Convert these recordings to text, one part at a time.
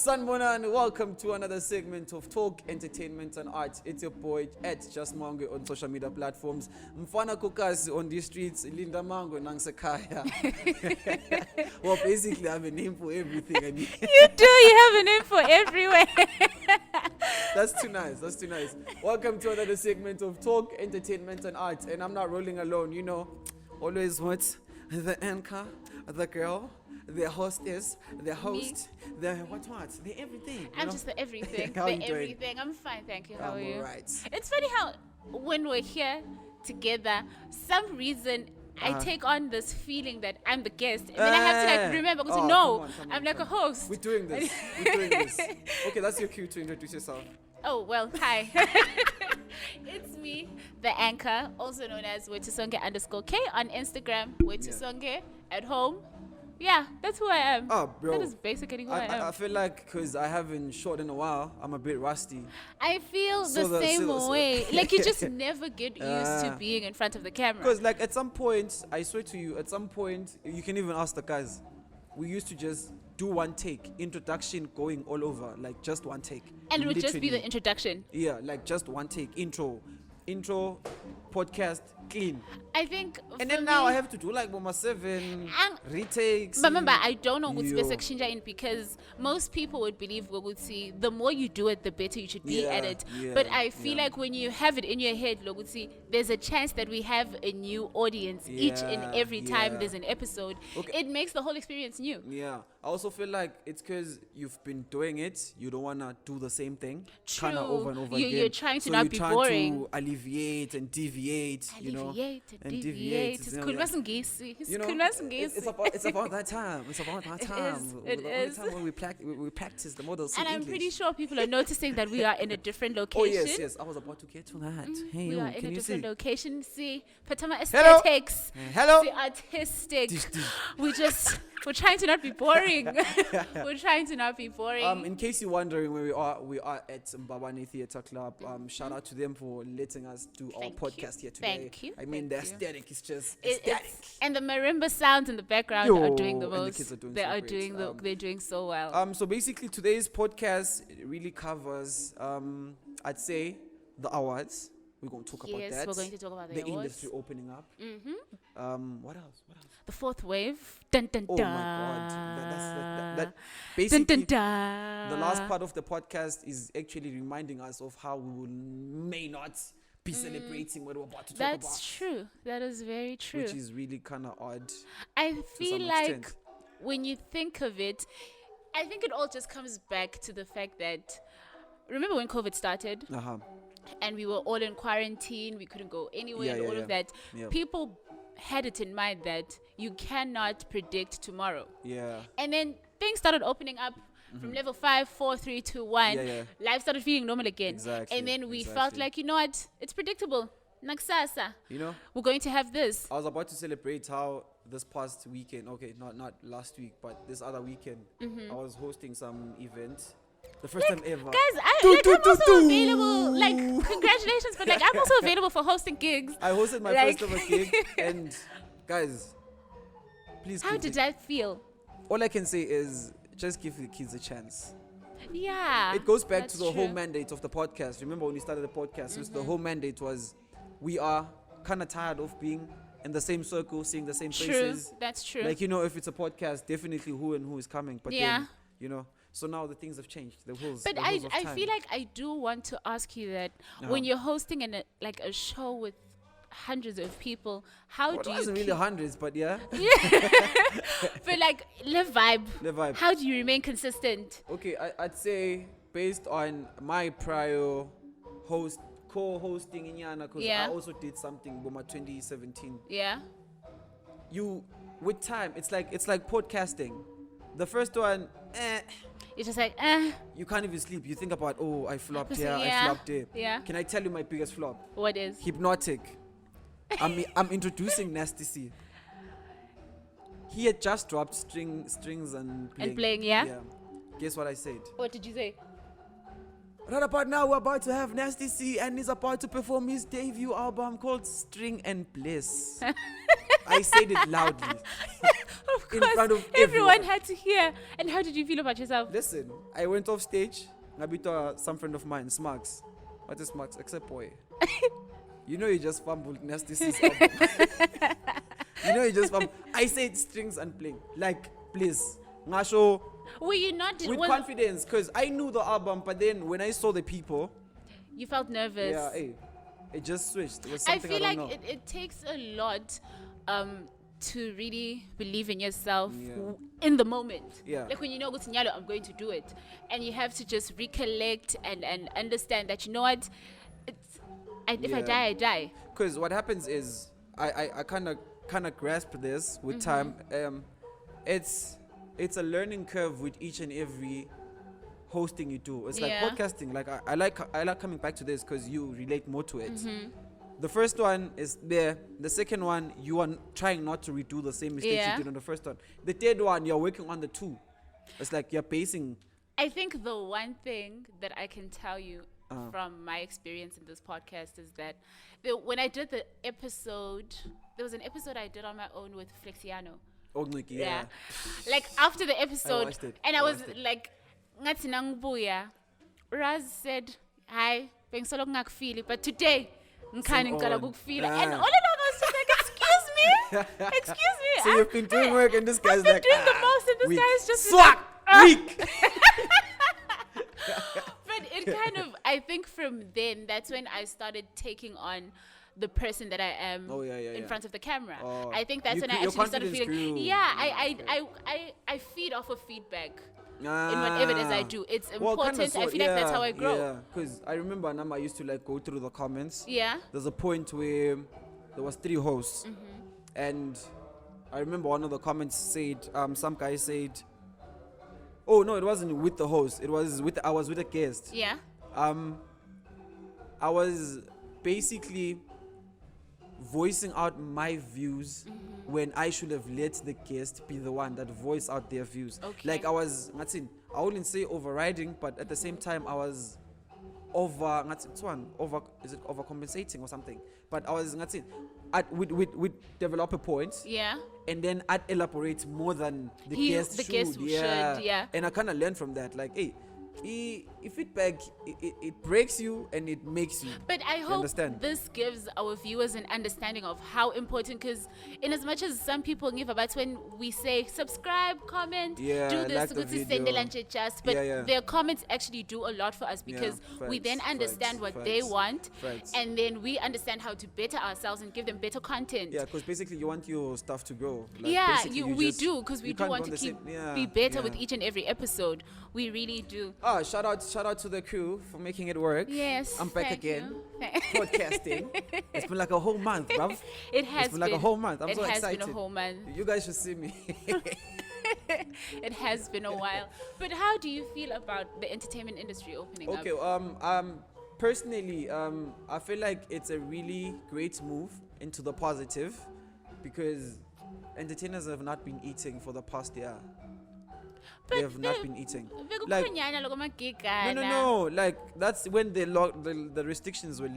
Sanbonani, welcome to another segment of Talk, Entertainment and Art. It's your boy, Just Mangwe on social media platforms. Mfana Kokasi on the streets, Linda Mango, Nangsekaya. Well, basically, I have a name for everything. I mean. You do, you have a name for everywhere. That's too nice, that's too nice. Welcome to another segment of Talk, Entertainment and Art. And I'm not rolling alone, you know. Always what? The anchor, the girl, the hostess, the host, the what? The everything. I'm just the everything. How the you doing? everything. I'm fine, thank you. How are you? Right. It's funny how when we're here together, some reason I take on this feeling that I'm the guest, and then I have to like remember because no, come I'm like on. a host. We're doing this. We're doing this. Okay, that's your cue to introduce yourself. Oh well, hi. It's me, the anchor, also known as Wethu_K on Instagram. Wethu at home. Yeah, that's who I am. Oh, bro. That is basically who I am. I feel like because I haven't shot in a while, I'm a bit rusty. I feel the same way. Like you just never get used to being in front of the camera. Because like at some point, I swear to you, at some point, you can even ask the guys. We used to just do one take, introduction going all over, like just one take. And it would just be the introduction. Yeah, like just one take, intro, podcast, clean. I think. And then now I have to do like 7 retakes. But remember, I don't know what's best in because most people would believe we would see the more you do it, the better you should be at it. But I feel like when you have it in your head, there's a chance that we have a new audience each and every time there's an episode. Okay. It makes the whole experience new. Yeah. I also feel like it's because you've been doing it. You don't want to do the same thing. True. Kind of over and over again. You're trying to not be boring. To alleviate and deviate. Deviate. It's about that time. It's about that time. It is. The time when we practice the models. And I'm pretty sure people are noticing that we are in a different location. Oh yes. I was about to get to that. Hey, we are in a different location. See, Patama Hello. aesthetics. Hello. See, artistic. We're trying to not be boring. We're trying to not be boring. In case you're wondering where we are at Mbabane Theatre Club. Shout out to them for letting us do our podcast here today. Thank you. I mean, the aesthetic is just ecstatic. And the marimba sounds in the background are doing the most. And the kids are doing They're doing so well. So basically, today's podcast really covers, I'd say, the awards. We're going to talk about that. Yes, we're going to talk about the awards. Industry opening up. What else? The fourth wave. Dun, dun, oh dun. my God. That basically, dun, dun, dun. The last part of the podcast is actually reminding us of how we may not be celebrating what we're about to talk about. That's true. That is very true. Which is really kind of odd. I feel like when you think of it, I think it all just comes back to the fact that, remember when COVID started? And we were all in quarantine, we couldn't go anywhere, and all of that. Yeah. People had it in mind that you cannot predict tomorrow. Yeah. And then things started opening up from level 5, 4, 3, 2, 1. Life started feeling normal again. Exactly. And then we felt like, you know what? It's predictable. Naksasa. You know? We're going to have this. I was about to celebrate how this past weekend, okay, not last week, but this other weekend, I was hosting some event. The first time ever. Guys, I'm also available. Like, congratulations, but I'm also available for hosting gigs. I hosted my first ever gig, and guys, please. How did that feel? All I can say is just give the kids a chance. Yeah. It goes back to the whole mandate of the podcast. Remember when we started the podcast? The whole mandate was we are kind of tired of being in the same circle, seeing the same faces. That's true. Like, if it's a podcast, definitely who and who is coming. But then, so now the things have changed. But I feel like I do want to ask you that when you're hosting a show with hundreds of people, how do you? It wasn't really hundreds, but yeah. But live vibe. How do you remain consistent? Okay, I'd say based on my prior co-hosting in Yana, because I also did something Boma 2017. Yeah. With time, it's like podcasting. The first one, It's just like, You can't even sleep. You think about, I flopped here, I flopped there. Yeah. Can I tell you my biggest flop? What is? Hypnotic. I'm introducing Nasty C. He had just dropped strings and playing. Yeah. Guess what I said? What did you say? Right about now, we're about to have Nasty C, and he's about to perform his debut album called String and Bliss. I said it loudly. Of in front of everyone had to hear. And how did you feel about yourself? Listen, I went off stage. Ngabito some friend of mine, Smarks. What is Smarks? Except boy. You know you just fumbled nasty sis album. You know you just fumbled. I said strings and playing. Like, please. Ngasho. Were you not with confidence, because I knew the album, but then when I saw the people, you felt nervous. Yeah, hey, it just switched. It was I something feel I like it takes a lot to really believe in yourself in the moment. Yeah. Like when you know, I'm going to do it. And you have to just recollect and understand that, you know what, if I die, I die. Because what happens is, I kind of grasp this with time. It's a learning curve with each and every hosting you do. It's like podcasting. Like I like coming back to this because you relate more to it. The first one is there. The second one, you are trying not to redo the same mistakes you did on the first one. The third one, you're working on the two. It's like you're pacing. I think the one thing that I can tell you from my experience in this podcast is that when I did the episode, there was an episode I did on my own with Flexiano. Yeah. Like after the episode, I was it. like, ngathi nangbuya. Raz said, "Hi, bengisolo ngakufili, but today ngikhani ngicala ukufila." And all along I was just like, "Excuse me." So you've been doing work and this guy's like, doing the most, and this guy's just swag, weak. But it kind of, I think from then, that's when I started taking on the person that I am in front of the camera. I think that's when I actually started feeling. I feed off of feedback in whatever it is I do. It's important. I feel like that's how I grow. Yeah, because I remember I used to like go through the comments. Yeah. There's a point where there was 3 hosts, and I remember one of the comments said, some guy said, "Oh no, it wasn't with the host. It was with I was with a guest." Yeah. I was basically voicing out my views when I should have let the guest be the one that voice out their views. Okay. Like I wouldn't say overriding, but at the same time I was overcompensating or something. But I was we develop a point. Yeah. And then I'd elaborate more than the guest should. Yeah. And I kind of learned from that. Like, hey, feedback, it breaks you and it makes you. But I hope this gives our viewers an understanding of how important, because in as much as some people give about when we say subscribe, comment, do this, like but their comments actually do a lot for us, because we then understand what they want, and then we understand how to better ourselves and give them better content. Yeah, because basically you want your stuff to grow. Like we do, because we do want to be better with each and every episode. We really do. Shout out to the crew for making it work. Yes, I'm back again. Podcasting. It's been like a whole month, bruv. It's been like a whole month. I'm so excited. It has been a whole month. You guys should see me. It has been a while. But how do you feel about the entertainment industry opening up? Okay, personally, I feel like it's a really great move into the positive, because entertainers have not been eating for the past year. They have not been eating. Like, no. Like, that's when the restrictions were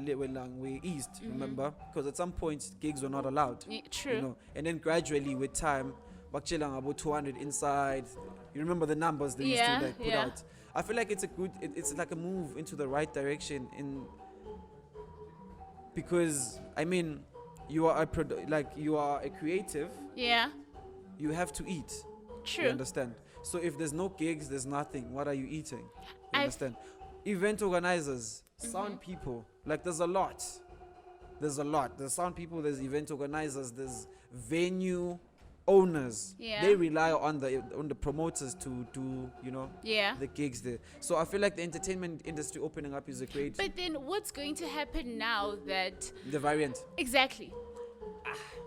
eased. Remember, because at some point gigs were not allowed. True. You know, and then gradually with time, bakchelang about 200 inside. You remember the numbers they used to put out. I feel like it's like a move into the right direction because I mean, you are a creative. Yeah. You have to eat. True. You understand? So if there's no gigs, there's nothing. What are you eating? You understand? Event organizers, sound people, like there's a lot. There's sound people, there's event organizers, there's venue owners. Yeah. They rely on the promoters to do, the gigs there. So I feel like the entertainment industry opening up is a great. But then what's going to happen now that the variant? Exactly.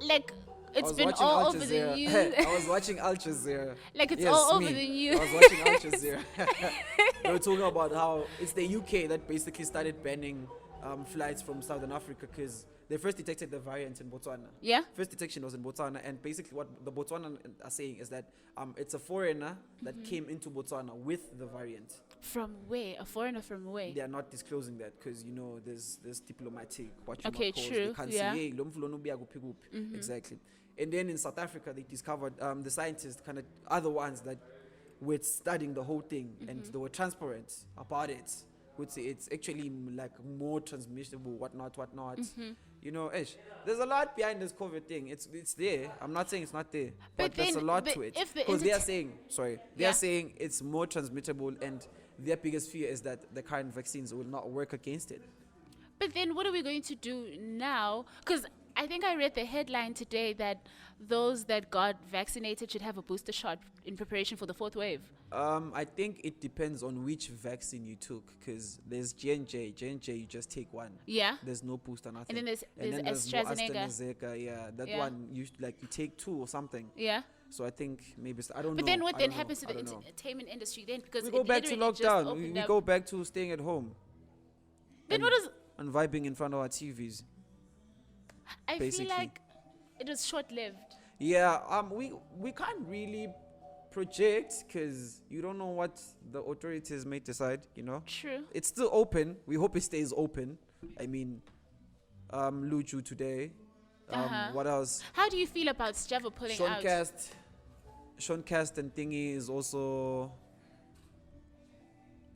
Like, it's been all over the news. I was watching Al Jazeera. Like, it's all over the news. I was watching Al Jazeera. They were talking about how it's the UK that basically started banning flights from Southern Africa because they first detected the variant in Botswana. Yeah. First detection was in Botswana, and basically what the Botswana are saying is that it's a foreigner that came into Botswana with the variant. From where? A foreigner from where? They are not disclosing that because there's diplomatic what you Okay, might call. true. They can't Yeah. say, hey, lo mfu lona ubuya kuphi kuphi. Exactly. And then in South Africa, they discovered the scientists are the ones that were studying the whole thing, and they were transparent about it. Would say it's actually like more transmissible, whatnot. There's a lot behind this COVID thing. It's there. I'm not saying it's not there, but there's a lot to it. Because they are saying, it's more transmittable, and their biggest fear is that the current vaccines will not work against it. But then what are we going to do now? Because I think I read the headline today that those that got vaccinated should have a booster shot in preparation for the fourth wave. I think it depends on which vaccine you took, because there's J&J. J&J, you just take one. Yeah. There's no booster, nothing. And then there's AstraZeneca. AstraZeneca, yeah. That one, you take two or something. Yeah. So I think maybe, I don't know. But then what then happens to the entertainment industry then? Because we go back to lockdown. We go back to staying at home. Then what is... And vibing in front of our TVs. I feel like it was short-lived. Yeah, we can't really project because you don't know what the authorities may decide, True. It's still open. We hope it stays open. I mean, Luju today. What else? How do you feel about Sjava pulling out? Sean Cast and Thingy is also...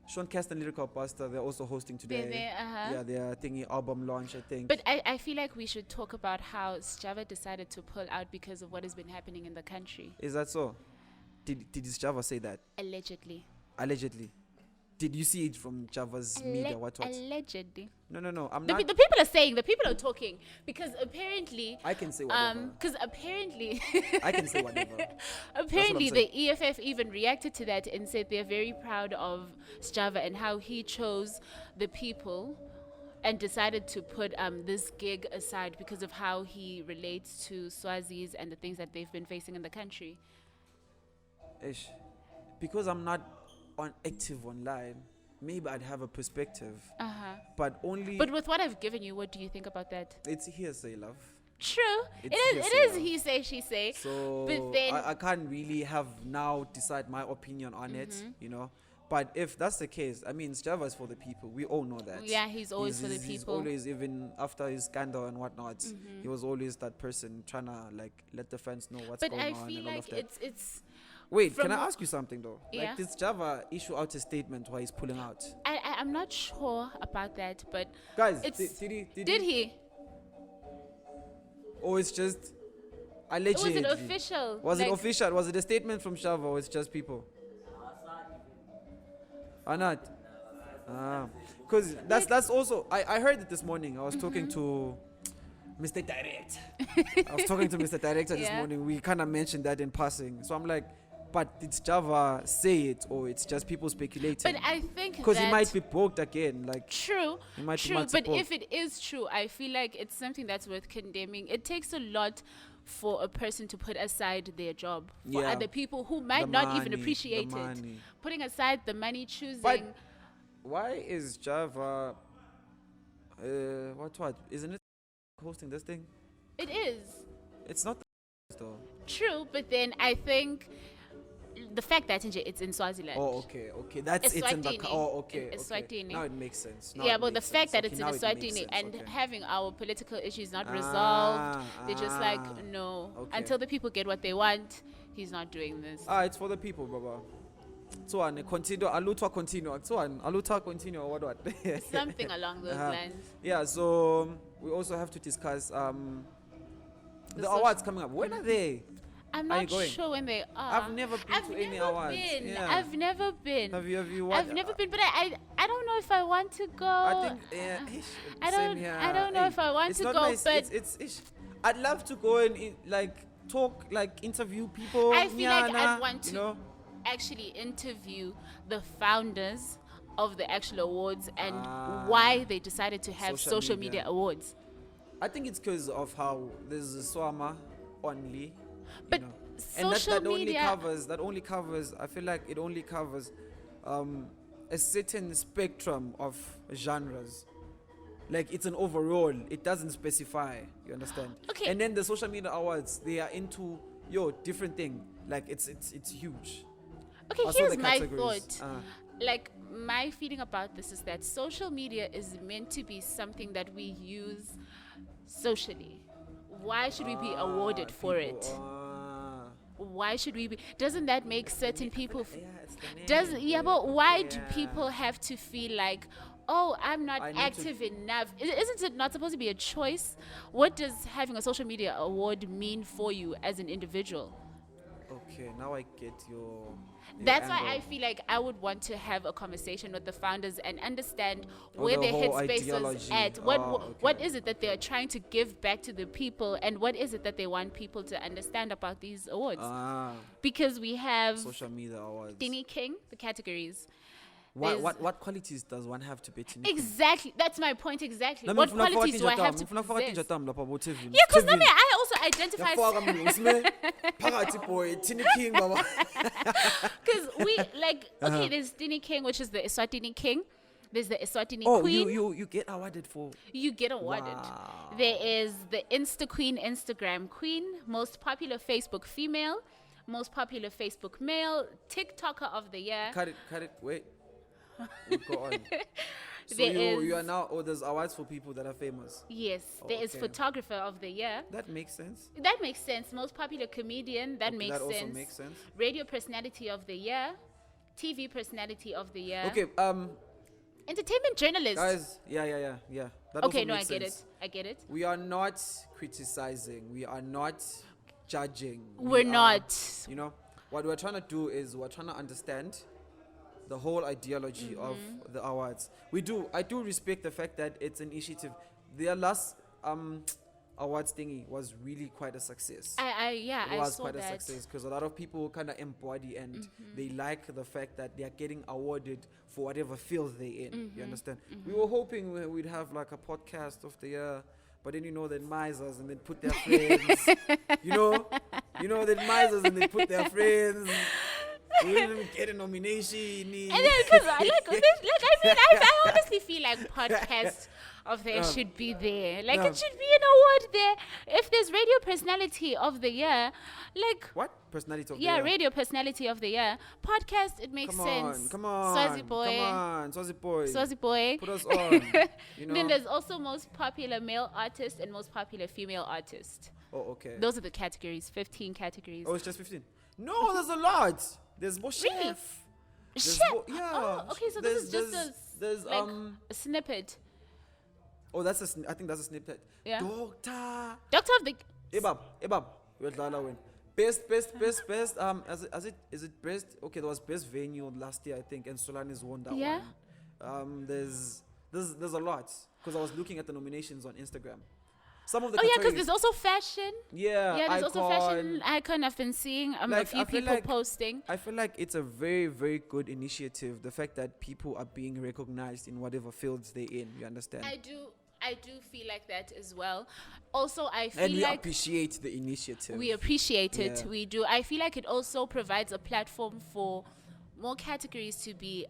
Sean Cast and Lyrical Pasta, they're also hosting today. Yeah, their Thingy album launch, I think. But I feel like we should talk about how Sjava decided to pull out because of what has been happening in the country. Is that so? Did Sjava say that? Allegedly. Did you see it from Java's media? What? Allegedly. No. I'm the not. The people are saying. The people are talking because apparently. I can say whatever. Because apparently. I can say whatever. Apparently, the EFF even reacted to that and said they're very proud of Sjava and how he chose the people and decided to put this gig aside because of how he relates to Swazis and the things that they've been facing in the country. Ish. Because I'm not active online, maybe I'd have a perspective. But with what I've given you, what do you think about that? It's hearsay, love. True. It is he say, she say. So but then I can't really have now decide my opinion on it, But if that's the case, I mean, Sjava is for the people. We all know that. Yeah, he's always for the people. He's always, even after his scandal and whatnot, he was always that person trying to let the fans know what's going on. But I feel like it's. Wait, can I ask you something though? Yeah. Did Sjava issue out a statement why he's pulling out? I'm not sure about that, but guys, did he? Or it's just allegedly? Was it official? Was it official? Was it a statement from Sjava or it's just people? Or not? Because that's also, I heard it this morning. I was talking to Mr. Direct. I was talking to Mr. Director this morning. We kind of mentioned that in passing. So I'm like, but did Sjava say it or it's just people speculating? But I think because he might be poked again. True. He might true. But if it is true, I feel like it's something that's worth condemning. It takes a lot for a person to put aside their job for other people who might not even appreciate it. Putting aside the money, choosing. But why is Sjava? What? Isn't it hosting this thing? It is. It's not though. True, but then I think the fact that it's in Swaziland. Oh, okay. That's it's in the. Oh, okay. Eswatini. Now it makes sense. But the fact that it's in Eswatini and having our political issues not resolved, they're just like, no. Okay. Until the people get what they want, he's not doing this. It's for the people, Baba. So continue. Aluta continue. So aluta continue. What? Something along those lines. Yeah. So we also have to discuss the awards coming up. When are they? I'm not sure when they are. I've never been to any awards. Yeah. I've never been. Have you? I've never been, but I don't know if I want to go. I think I don't know if I want to go, nice. But it's I'd love to go and talk, interview people. I feel like I'd want to actually interview the founders of the actual awards and why they decided to have social media awards. I think it's because of how there's a Swama only. But and social media that only covers I feel like it only covers a certain spectrum of genres. Like it's an overall. It doesn't specify. You understand? Okay. And then the social media awards, they are into different thing. Like it's huge. Okay, Also here's the my categories. thought. Like, my feeling about this is that social media is meant to be something that we use socially. Why should we be awarded for it? Why should we be? Doesn't that make certain people? But why do people have to feel like, oh, I'm not active enough? Isn't it not supposed to be a choice? What does having a social media award mean for you as an individual? Okay, now I get your That's angle. why I feel like I would want to have a conversation with the founders and understand Oh, where the their whole headspace is ideology. at. Okay. What is it that they are trying to give back to the people, and what is it that they want people to understand about these awards? Because we have social media awards. Tini King, the categories. What qualities does one have to be Tini King? Exactly, that's my point. Exactly. What qualities do I have to possess? Yeah, because I also identify. Because we okay, there's Tini King, which is the Eswatini King. There's the Eswatini Queen. You get awarded for. You get awarded. Wow. There is the Insta Queen, Instagram Queen, most popular Facebook female, most popular Facebook male, TikToker of the year. Cut it. Wait. We'll go on. So you are now. There's awards for people that are famous. Yes, there is photographer of the year. That makes sense. That makes sense. Most popular comedian. That makes sense. That also makes sense. Radio personality of the year, TV personality of the year. Okay. Entertainment journalist. Guys, yeah. That okay, also no, makes sense. I get it. We are not criticizing. We are not judging. We're not. You know, what we're trying to do is we're trying to understand the whole ideology of the awards. I do respect the fact that it's an initiative. Their last awards thingy was really quite a success. It was saw quite that. a success because a lot of people kind of embody and they like the fact that they are getting awarded for whatever field they're in. You understand? We were hoping we'd have like a podcast of the year, but then the misers and then put their friends. you know the misers and they put their friends. We didn't get a nomination. And then because I honestly feel like podcast of the year should be there. Like it should be an award there. If there's radio personality of the year, like what personality of the year? Yeah, radio personality of the year. Podcast, it makes sense. Come on, Swazi boy. Put us on. Then there's also most popular male artist and most popular female artist. Oh, okay. Those are the categories. 15 categories. Oh, it's just 15. No, there's a lot. There's more really? Chef. Yeah. Oh, okay. So this is just a snippet. Oh, I think that's a snippet. Yeah. Doctor of the. Ebab. Best. Is it best? Okay, there was best venue last year, I think, and Solani's won that one. There's a lot because I was looking at the nominations on Instagram. Some of the because there's also fashion. Yeah, there's also fashion icon. I've been seeing a few people posting. I feel like it's a very, very good initiative. The fact that people are being recognized in whatever fields they're in. You understand? I do feel like that as well. Also, I feel and we like appreciate the initiative. We appreciate it. Yeah. We do. I feel like it also provides a platform for more categories to be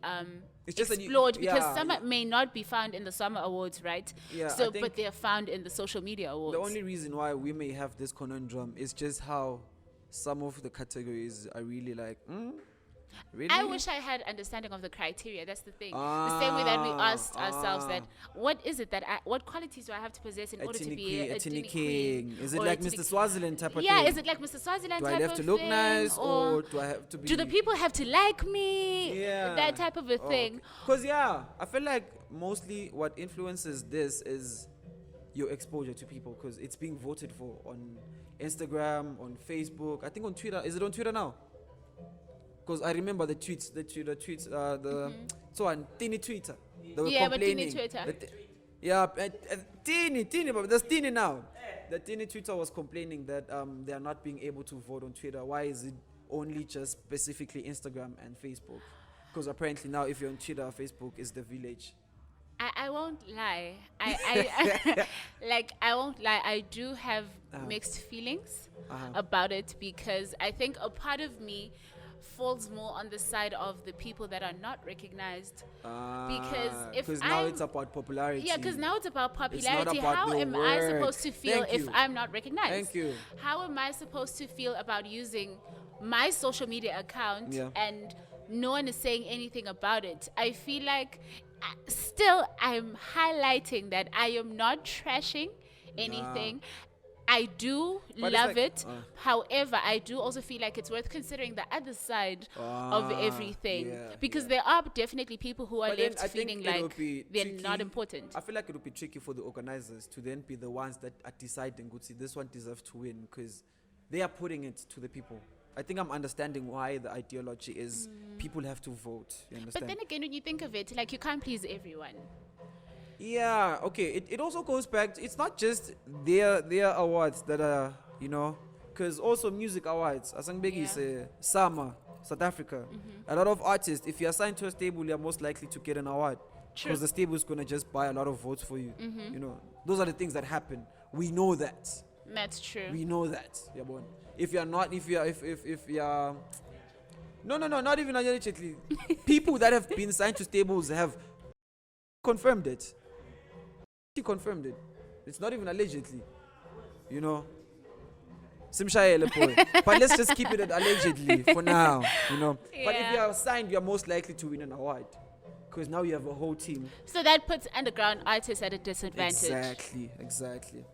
explored because some may not be found in the Summer Awards, right? Yeah. But they're found in the social media awards. The only reason why we may have this conundrum is just how some of the categories are really like, really? I wish I had understanding of the criteria. That's the thing. The same way that we asked ourselves that, what qualities do I have to possess in order to be a Tini King? Is it like Mr. Swaziland type of thing? Yeah, is it like Mr. Swaziland type of thing? Do I have to look nice or do I have to be... Do the people have to like me? Yeah. That type of a thing. Because, I feel like mostly what influences this is your exposure to people because it's being voted for on Instagram, on Facebook, I think on Twitter. Is it on Twitter now? Because I remember the tweets, so on Tini Twitter. They were complaining. But Tini Twitter. Tini, but there's Tini now. The Tini Twitter was complaining that they are not being able to vote on Twitter. Why is it only just specifically Instagram and Facebook? Because apparently now if you're on Twitter or Facebook, it's the village. I won't lie. I won't lie. I do have mixed feelings about it because I think a part of me falls more on the side of the people that are not recognized. Because now it's about popularity. Yeah, because now it's about popularity. It's not about How the am I work. supposed to feel Thank if you. I'm not recognized? Thank you. How am I supposed to feel about using my social media account and no one is saying anything about it? I feel like still I'm highlighting that I am not trashing anything. I do love it. However, I do also feel like it's worth considering the other side of everything. Because there are definitely people who are left feeling like they're not important. I feel like it would be tricky for the organizers to then be the ones that are deciding, this one deserves to win, because they are putting it to the people. I think I'm understanding why the ideology is people have to vote. You understand? But then again, when you think of it, like, you can't please everyone. Yeah, okay. It also goes back to, it's not just their awards that are, because also music awards. Asangbegi is Summer, South Africa. A lot of artists, if you're signed to a stable, you're most likely to get an award. Because the stable is going to just buy a lot of votes for you. Those are the things that happen. We know that. That's true. We know that. If you're not, if you're no, not even allegedly. People that have been signed to stables have confirmed it. He confirmed it. It's not even allegedly. Simshayele boy. But let's just keep it at allegedly for now. But if you are signed, you're most likely to win an award. Because now you have a whole team. So that puts underground artists at a disadvantage. Exactly.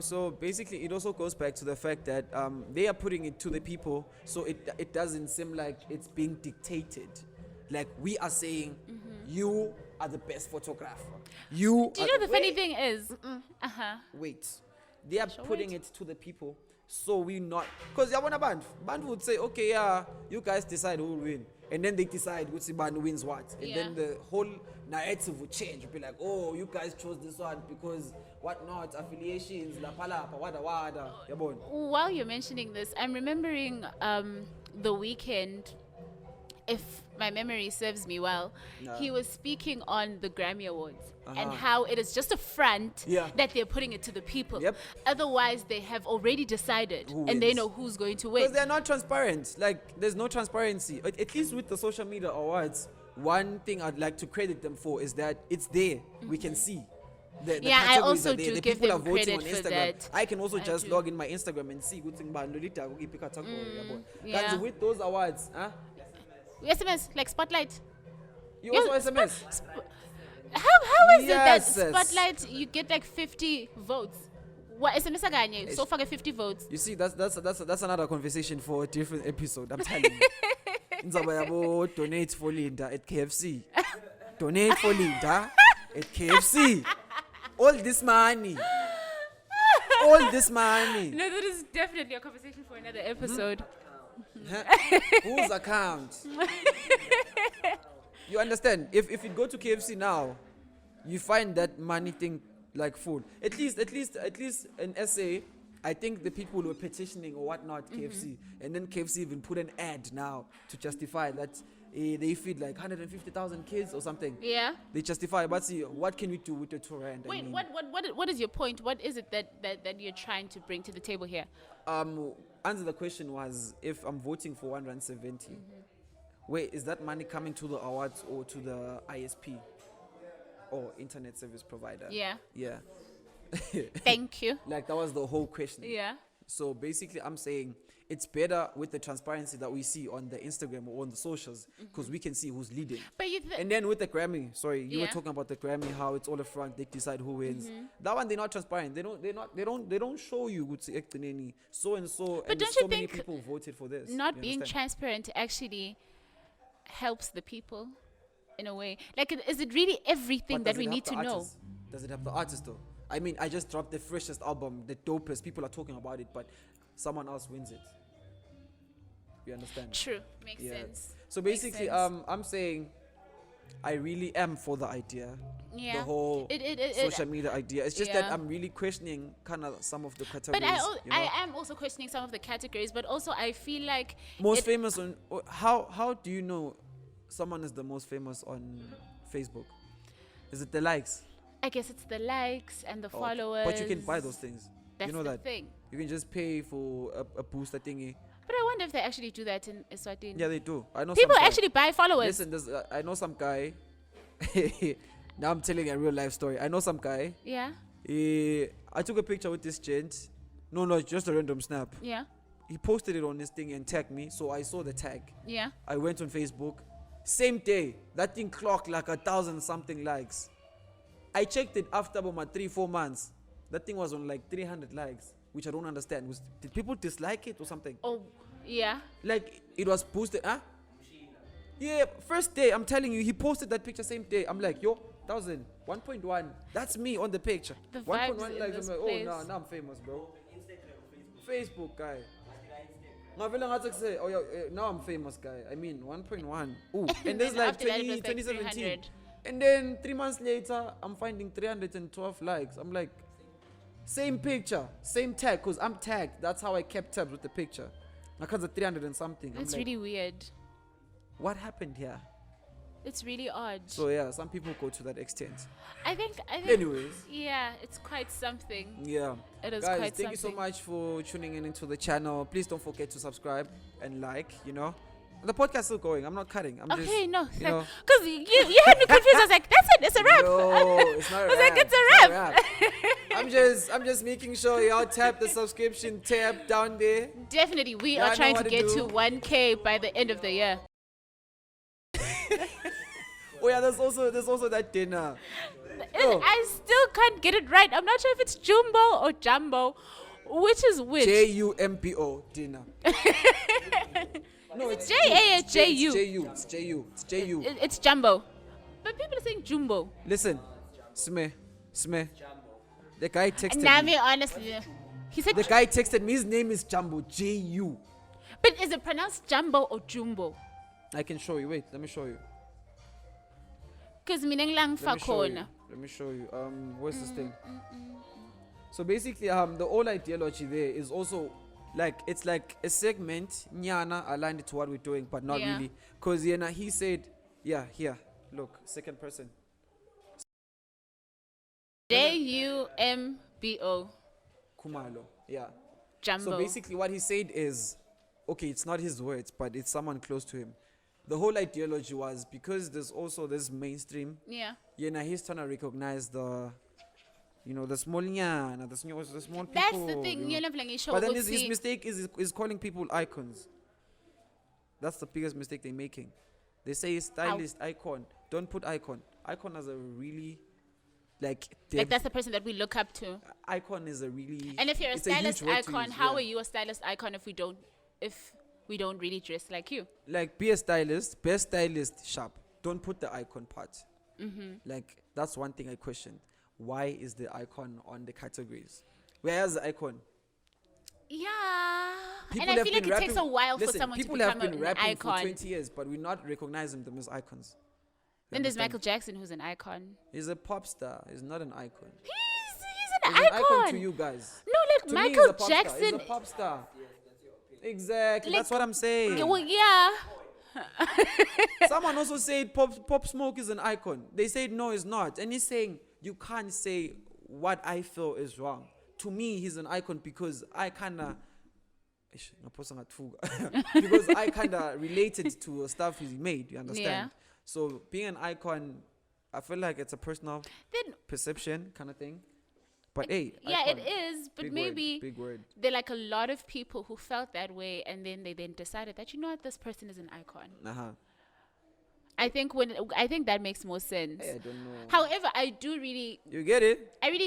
So basically, it also goes back to the fact that they are putting it to the people, so it doesn't seem like it's being dictated. Like, we are saying, you are the best photographer. Do you know the funny thing is? Wait. They are putting it to the people, so we not... Because Band would say, okay, you guys decide who will win. And then they decide which band wins what. And then the whole narrative would change. It'd be like, oh, you guys chose this one because whatnot, affiliations, la palapa, wada. While you're mentioning this, I'm remembering the weekend, if my memory serves me well, he was speaking on the Grammy Awards and how it is just a front that they're putting it to the people. Otherwise, they have already decided and they know who's going to win. Because they're not transparent. Like, there's no transparency. At least with the social media awards, one thing I'd like to credit them for is that it's there. We can see. The I also do the give people them are voting credit on for Instagram. that. I can also just log in my Instagram and see what's in with those awards, SMS, like Spotlight. You also SMS? How is it that Spotlight, you get like 50 votes? What SMS aganye? So far, 50 votes. You see, that's another conversation for a different episode. I'm telling you. Donate for Linda at KFC. Donate for Linda at KFC. All this money. No, that is definitely a conversation for another episode. Whose account? You understand? If you go to KFC now, you find that money thing like food. At least in SA, I think the people were petitioning or whatnot KFC, and then KFC even put an ad now to justify that they feed like 150,000 kids or something. Yeah. They justify, but see, what can we do with the 2 rand? Wait, what is your point? What is it that you're trying to bring to the table here? Answer the question was, if I'm voting for 170, wait, is that money coming to the awards or to the ISP or internet service provider? Yeah. Thank you. Like, that was the whole question. Yeah. So basically, I'm saying it's better with the transparency that we see on the Instagram or on the socials, because we can see who's leading. But and then with the Grammy, you were talking about the Grammy, how it's all a front, they decide who wins. That one, they're not transparent. They don't show you what's so and so. But and don't so you many think people voted for this? Not being transparent actually helps the people in a way. Like, is it really everything that we need to know? Does it have the artist though? I mean, I just dropped the freshest album, the dopest. People are talking about it, but someone else wins it. You understand? True. Makes sense. So basically, I'm saying I really am for the idea. Yeah. The whole social media idea. It's just that I'm really questioning kind of some of the categories. But I am also questioning some of the categories, but also I feel like... Most famous on... How do you know someone is the most famous on Facebook? Is it the likes? I guess it's the likes and the followers. But you can buy those things. That's you know the that thing. you can just pay for a booster thingy. But I wonder if they actually do that in Eswatini. Yeah, they do. I know People some guy. actually buy followers. Listen, I know some guy. Now I'm telling a real life story. I know some guy. Yeah. I took a picture with this gent. No, just a random snap. Yeah. He posted it on this thing and tagged me, so I saw the tag. Yeah. I went on Facebook. Same day, that thing clocked like 1,000 something likes. I checked it after about 3-4 months. That thing was on like 300 likes, which I don't understand. Did people dislike it or something? Oh, yeah. Like it was boosted, huh? Yeah, first day, I'm telling you, he posted that picture same day. I'm like, yo, 1,000, 1.1. That's me on the picture. The 1.1 likes. I'm like, oh, place. now I'm famous, bro. Facebook guy. Oh, yeah, now I'm famous guy. I mean, 1.1. Ooh, and there's like After that, it was 2017. 300. And then 3 months later, I'm finding 312 likes. I'm like, same picture, same tag, because I'm tagged. That's how I kept tabs with the picture. I can't 300 and something. That's I'm like, really weird. what happened here? It's really odd. So yeah, some people go to that extent. I think. Anyways. Yeah, it's quite something. Yeah. It is Guys, quite thank you so something. much for tuning in into the channel. Please don't forget to subscribe and like, The podcast's still going. I'm not cutting. I'm just, Okay, no. you know. Because you had me confused. I was like, that's it. It's a wrap. No, it's not a I was wrap. like, it's a It's not wrap. I'm just making sure y'all tap the subscription tab down there. Definitely, we Yeah, I are know trying what to to get do. to 1K by the end of the year. Oh yeah, there's also that dinner. Oh. I still can't get it right. I'm not sure if it's Jumbo or Jumbo. Which is which? JUMBO dinner. No, it's J-A or J-U? It's JU. It's JU. It's Jumbo. But people are saying Jumbo. Listen, Sme. The guy texted Nami, me. honestly. He said, The guy texted me. His name is Jumbo. JU. but is it pronounced Jumbo or Jumbo? I can show you. Wait, let me show you. Because meaning lang Let fakona. me show you. Where's this thing? So basically, the whole ideology there is also like it's like a segment nyana aligned to what we're doing, but not Yeah. really. Cause he said, yeah, here, look, second person. Jumbo. Kumalo, yeah. Jumbo. So basically, what he said is, okay, it's not his words, but it's someone close to him. The whole ideology was because there's also this mainstream. Yeah. He's trying to recognize the small nyana, the small people. That's the thing. you know. But then his mistake is calling people icons. That's the biggest mistake they're making. They say stylist, icon. Don't put icon. Icon is a really like that's the person that we look up to. Icon is a really. And if you're a it's huge stylist word to icon, use, how yeah. are you a stylist icon if we don't really dress like you? Like be a stylist, best stylist sharp. Don't put the icon part. Like that's one thing I questioned. Why is the icon on the categories? Where's the icon? Yeah. People and I have feel like been it takes a rapping- while for listen, someone to people become have been an rapping icon. for 20 years, but we're not recognizing them as icons. You Then there's understand? Michael Jackson, who's an icon. He's a pop star. He's not an icon. He's He's an icon. to you guys. No, like To me, he's Michael a pop star. Jackson. He's a pop star. Exactly. Like- That's what I'm saying. Yeah, well, yeah. Someone also said Pop Smoke is an icon. They said no, it's not. And he's saying you can't say what I feel is wrong. To me, he's an icon because I kind of because I kind of related to stuff he made. You understand? Yeah. So being an icon, I feel like it's a personal Then perception kind of thing. But hey, yeah, icon, it is. But big maybe word, big word. there are like a lot of people who felt that way, and then they decided that, you know what, this person is an icon. I think that makes more sense. Hey, I don't know. However, I really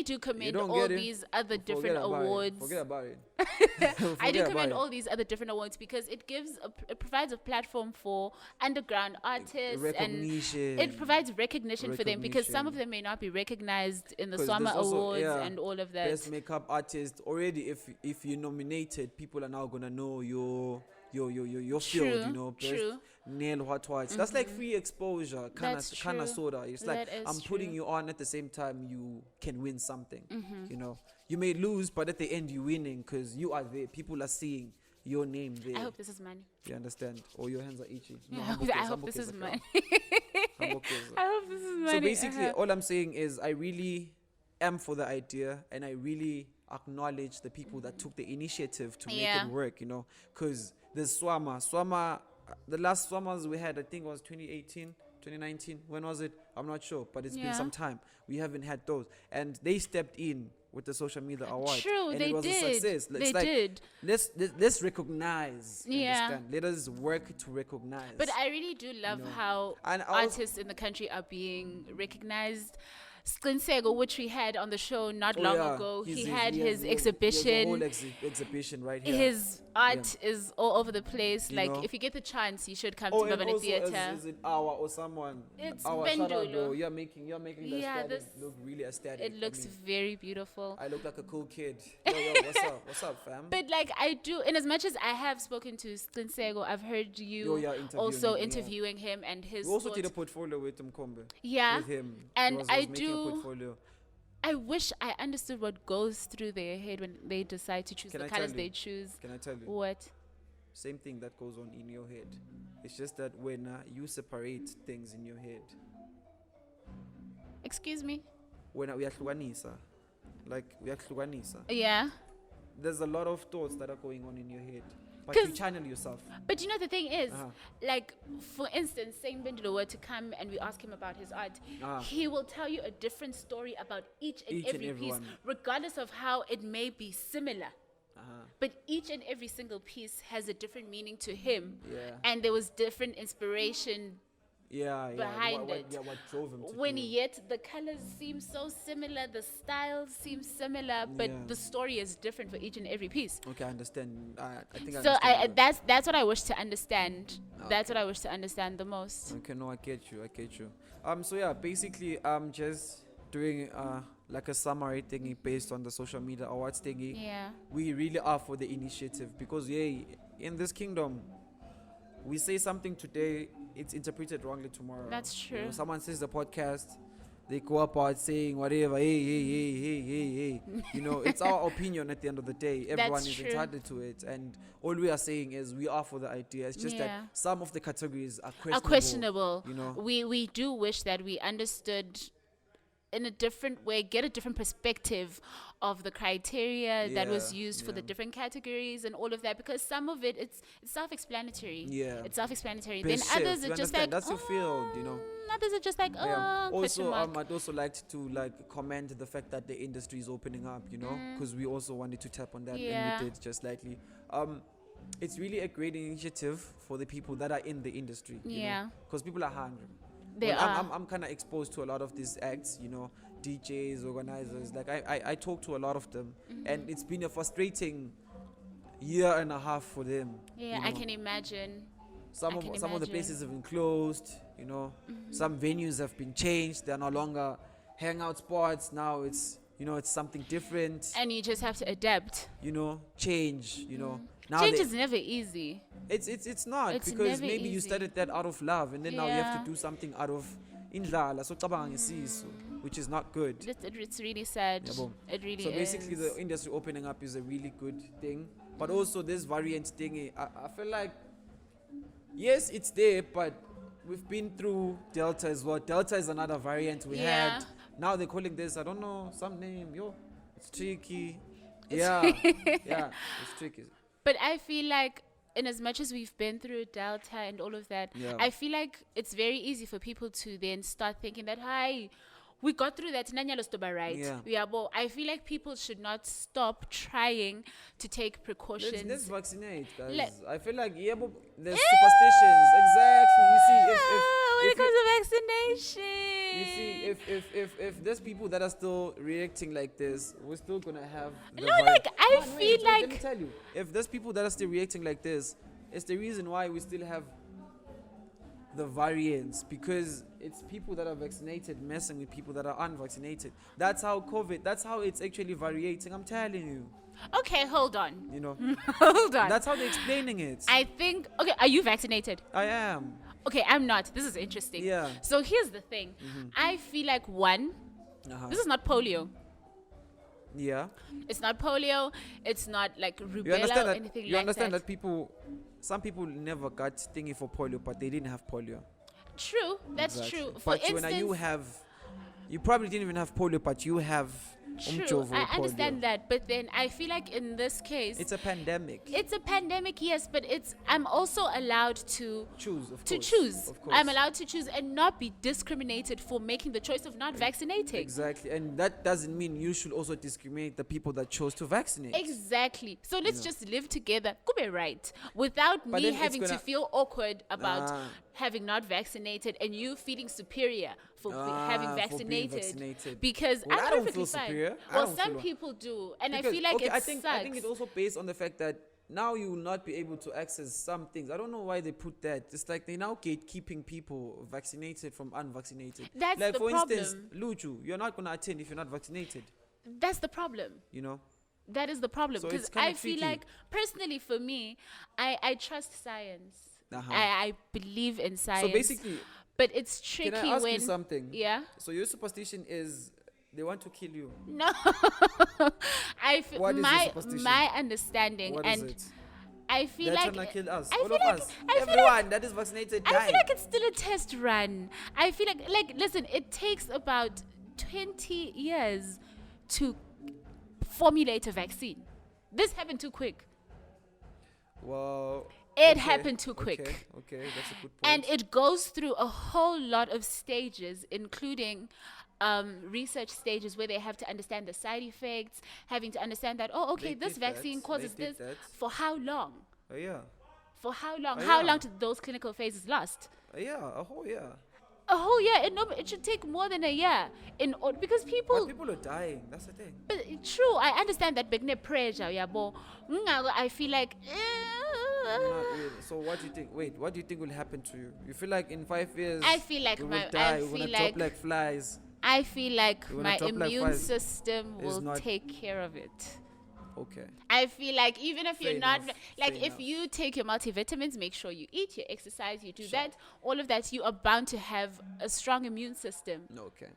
do commend don't all get it? these other Forget different about awards. It. Forget about it. I do Forget commend about it. all these other different awards because it provides a platform for underground artists Recognition. and it provides recognition for them because some of them may not be recognized in the 'Cause Summer there's also, Awards yeah, and all of that. Best makeup artist already. If you're nominated, people are now gonna know your field. You know, best true. nail what. That's like free exposure, kind That's of true. sorta. It's like That is I'm putting true. you on at the same time you can win something. You know, you may lose, but at the end you're winning because you are there. People are seeing your name there. I hope this is money. You understand? Or your hands are itchy. No, I hope this is money. Hambokers. I hope this is money. So basically, all I'm saying is I really am for the idea, and I really acknowledge the people that took the initiative to make it work, you know, because there's Swama, the last Swamas we had, I think was 2018, 2019. When was it? I'm not sure, but it's been some time. We haven't had those. And they stepped in with the social media award. True, and they it was did. a success. They did. Let's recognize. Yeah. Understand? Let us work to recognize. But I really do love how artists in the country are being recognized. Skinsego, which we had on the show not long ago, he had his exhibition. He has a whole exhibition right here. His art is all over the place. Like, if you get the chance, you should come to Mbabane Theatre. Is it Awa or someone? It's Awa, Bendulo. You're making the aesthetic look really aesthetic. It looks very beautiful. I look like a cool kid. Yo, what's up, fam? But like I do, in as much as I have spoken to Skinsego, I've heard you also interviewing him and his. We also did a portfolio with Mkombe. Yeah. With him. And I do. I wish I understood what goes through their head when they decide to choose the colors they choose. Can I tell you? What? Same thing that goes on in your head. It's just that when you separate things in your head. Excuse me? When we are Yeah. There's a lot of thoughts that are going on in your head. But you channel yourself. But you know, the thing is, like, for instance, saying Bendulo were to come and we ask him about his art, he will tell you a different story about each and every piece, regardless of how it may be similar. But each and every single piece has a different meaning to him. Yeah. And there was different inspiration behind it. What drove him to when yet the colors seem so similar, the styles seem similar, but the story is different for each and every piece. Okay, I understand. I think so. That's what I wish to understand. Okay. That's what I wish to understand the most. Okay, no, I get you. So yeah, basically, I'm just doing like a summary thingy based on the social media awards thingy. Yeah. We really are for the initiative because in this kingdom, we say something today, it's interpreted wrongly tomorrow. That's true. You know, someone says the podcast, they go about saying whatever, hey. You know, it's our opinion at the end of the day. Everyone is entitled to it. And all we are saying is we are for the idea. It's just that some of the categories are questionable. You know, we do wish that we understood in a different way, get a different perspective of the criteria that was used for the different categories and all of that, because some of it's self-explanatory. It's self-explanatory. Then others are just like, that's your field, you know. Others are just like, Also, I'd also like to comment the fact that the industry is opening up, you know, because we also wanted to tap on that and we did just slightly. It's really a great initiative for the people that are in the industry. Because people are hungry. I'm kind of exposed to a lot of these acts, you know, DJs, organizers. Like I talk to a lot of them, and it's been a frustrating year and a half for them. Yeah, you know? I can imagine. Some of the places have been closed. You know, some venues have been changed. They're no longer hangout spots. Now it's something different. And you just have to adapt. You know, change. You know. Now change is never easy. It's not, because maybe you started that out of love, and then now you have to do something out of indlala, so which is not good. It's really sad. It really is. So basically, the industry opening up is a really good thing, but also this variant thing. I feel like yes, it's there, but we've been through Delta as well. Delta is another variant we had. Now they're calling this, I don't know, some name. It's tricky. It's tricky. But I feel like, in as much as we've been through Delta and all of that, I feel like it's very easy for people to then start thinking that, hi, we got through that, right? I feel like people should not stop trying to take precautions. Let's vaccinate, guys. I feel like there's superstitions. Exactly. You see, when it comes to vaccination. You see, if there's people that are still reacting like this, we're still gonna have. I feel like. Let me tell you, if there's people that are still reacting like this, it's the reason why we still have the variants, because it's people that are vaccinated messing with people that are unvaccinated. That's how it's actually variating. I'm telling you. Okay, hold on. You know, hold on. That's how they're explaining it. I think. Okay, are you vaccinated? I am. Okay, I'm not. This is interesting. Yeah. So here's the thing. I feel like this is not polio. Yeah. It's not polio. It's not like rubella or anything like that. You understand that some people never got thingy for polio, but they didn't have polio. True. That's true. For but instance, you probably didn't even have polio, but you have True, Umjovo I wepolio. understand that, but then I feel like in this case, It's a pandemic. it's a pandemic, yes, but I'm also allowed to Choose, of to course. choose. Of course. I'm allowed to choose and not be discriminated for making the choice of not vaccinating. Exactly, and that doesn't mean you should also discriminate the people that chose to vaccinate. Exactly. So let's just live together, kube right, without But me then it's having to gonna- feel awkward about having not vaccinated and you feeling superior for having for being vaccinated. vaccinated. Because Well, I'm I don't perfectly feel fine. superior. I Well, don't some feel- people do, and Because- I feel like okay, it I think sucks. it's also based on the fact that now you will not be able to access some things. I don't know why they put that. It's like they're now gatekeeping people vaccinated from unvaccinated. That's like the for problem. instance, Luju, you're not gonna attend if you're not vaccinated. That's the problem. You know. That is the problem. So Because it's kinda I feel tricky. like, personally for me, I trust science. Uh-huh. I believe in science. So basically, but it's tricky can I ask when you something? Yeah. So your superstition is they want to kill you. No. What is your superstition? my understanding What and is it? I feel They're like trying to kill us. I All feel of like- us. I feel Everyone that is vaccinated I died. feel like it's still a test run. I feel like listen, it takes about 20 years to formulate a vaccine. This happened too quick. Well, It okay, happened too quick. Okay, that's a good point. And it goes through a whole lot of stages, including research stages where they have to understand the side effects, having to understand that, oh, okay, They this did that. vaccine They causes did this. that. For how long? Yeah. For how long? Oh, How yeah. long did those clinical phases last? Yeah, a whole year. A whole year. It should take more than a year because But people. people are dying. That's the thing. But true, I understand that big pressure, yeah, but I feel like. Not really. So what do you think? Wait, what do you think will happen to you? You feel like in 5 years I feel like we my- will die. I We're gonna feel drop like- like flies. I feel like You wanna my drop like immune five? system It's will not- take care of it. Okay. I feel like even if Fair you're not enough, like fair if enough. you take your multivitamins, make sure you eat, you exercise, you do that, all of that, you are bound to have a strong immune system. Okay.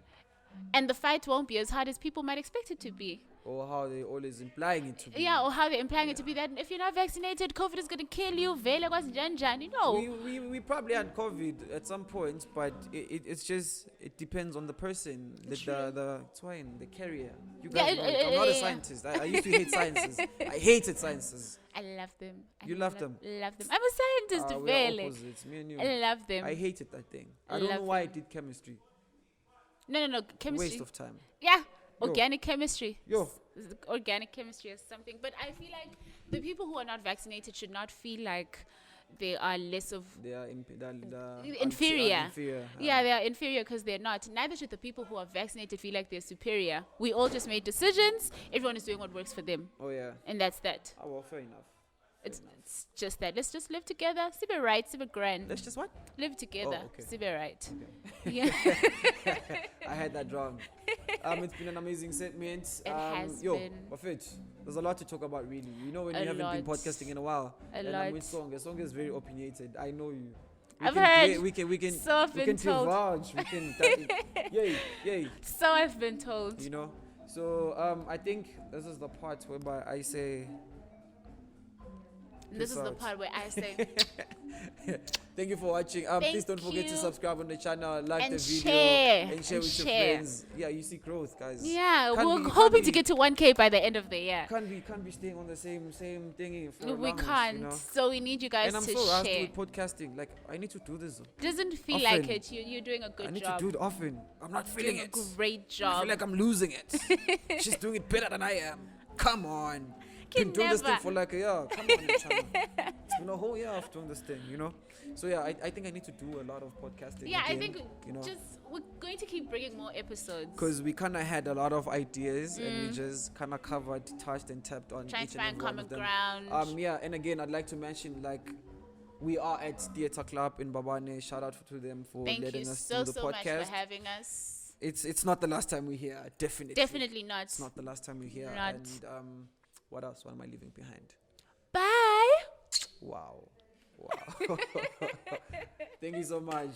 And the fight won't be as hard as people might expect it to be. Or how they always implying it to be. Yeah, or how they're implying it to be that if you're not vaccinated, COVID is gonna kill you. Vele kwazinjani. No. We probably had COVID at some point, but it's just it depends on the person, the twine, the carrier. You guys know it. I'm not a scientist. I used to hate sciences. I hated sciences. I love them. You love them? Love them. I'm a scientist, We are Vele. opposites, me and you. I love them. I hated that thing. I don't know Love why I them. did chemistry. No. Chemistry. Waste of time. Yeah, organic chemistry. Yo. Organic chemistry is something. But I feel like the people who are not vaccinated should not feel like they are less of They are inferior. inferior. Yeah, they are inferior because they're not. Neither should the people who are vaccinated feel like they're superior. We all just made decisions. Everyone is doing what works for them. Oh yeah. And that's that. Oh well, fair enough. It's just that. Let's just live together. Sibe right, sibe grand. Let's just what? Live together. Oh, okay. Sibe right. Yeah. I had that wrong. It's been an amazing segment. It has yo, been. Buffett, there's a lot to talk about really. You know when A you haven't been lot. podcasting in a while. A and lot. I'm with Song. The song is very opinionated. I know you. I've heard. We can So I've we been can told. divulge. We can yay. So I've been told. You know. So I think this is the part whereby I say This is the out. part where I say thank you for watching. Please don't forget to you. subscribe on the channel, like And the video, share. and share And with your share. friends. Yeah, you see growth, guys. yeah, Can't we're be- hoping can't to be- get to 1K by the end of the year. Can't be staying on the same thingy for We long, can't. You know? So we need you guys And I'm to so rusty share. with podcasting. Like I need to do this. Doesn't feel often. like it. You're doing a good I need job. to do it often. I'm not feeling doing it. a great I job. feel like I'm losing it. She's doing it better than I am. Come on. Can Been doing this thing never. for like a year. Come on, channel. It's been a whole year of doing this thing, you know. So yeah, I think I need to do a lot of podcasting. Yeah, I again, think you know, just we're going to keep bringing more episodes. because we kind of had a lot of ideas and we just kind of covered, touched, and tapped on Try and each and find every one common of them. ground. Yeah, and again, I'd like to mention like we are at Theatre Club in Mbabane. Shout out to them for Thank letting you us so do the much podcast. for having us. It's not the last time we're here. Definitely. Definitely not. It's not the last time we're here. Not. And what else? What am I leaving behind? Bye. Wow. Thank you so much.